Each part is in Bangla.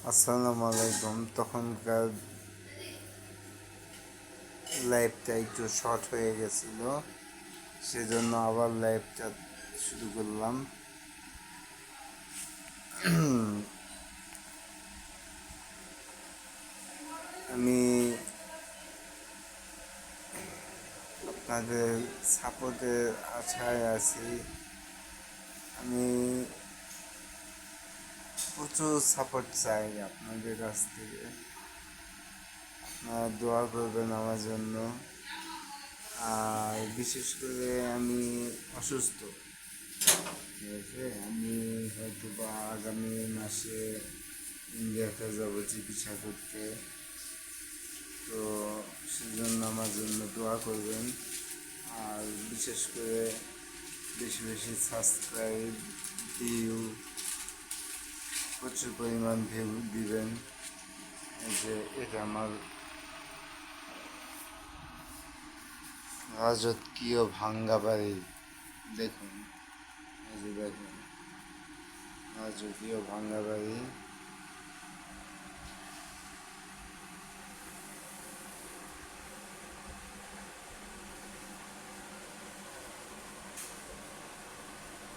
আসসালামু আলাইকুম। তখনকার লাইভটা একটু শর্ট হয়ে গেছিল, সেজন্য আবার লাইভটা শুরু করলাম। আমি আপনাদের সাপোর্টের আশায় আছি। আমি প্রচুর সাপোর্ট চাই আপনাদের কাছ থেকে। আপনারা দোয়া করবেন আমার জন্য। আর বিশেষ করে আমি অসুস্থ, ঠিক আছে? আমি হয়তো বা আগামী মাসে ইন্ডিয়াতে যাব চিকিৎসা করতে। তো সেজন্য আমার জন্য দোয়া করবেন। আর বিশেষ করে বেশি বেশি সাবস্ক্রাইব, ভিউ, প্রচুর পরিমাণ ভিউ দিবেন। এই যে এটা আমার রাজকীয় ভাঙ্গা বাড়ি, দেখুন। এই যে দেখুন, রাজকীয় ভাঙ্গা বাড়ি।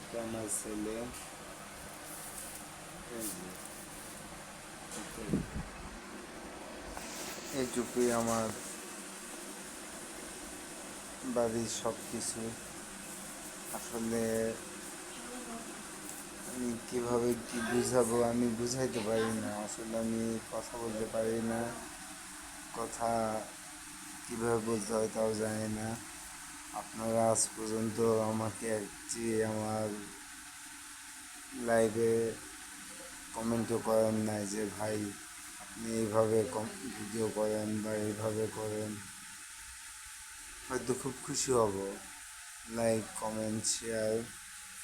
এটা আমার ছেলে। এই যে এইটুকুই আমার বাড়ির সব কিছু। আসলে আমি কীভাবে কী বুঝাবো, আমি বুঝাইতে পারি না। আসলে আমি কথা বলতে পারি না, কথা কীভাবে বলতে হয় তাও জানি না। আপনারা আজ পর্যন্ত আমাকে একটি আমার লাইভে কমেন্টও করেন নাই যে ভাই আপনি এইভাবে ভিডিও করেন বা এইভাবে করেন। হয়তো খুব খুশি হব। Like, comment, share,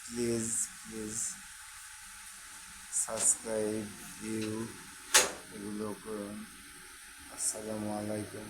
please please subscribe, view এগুলো করুন। আসসালামু আলাইকুম।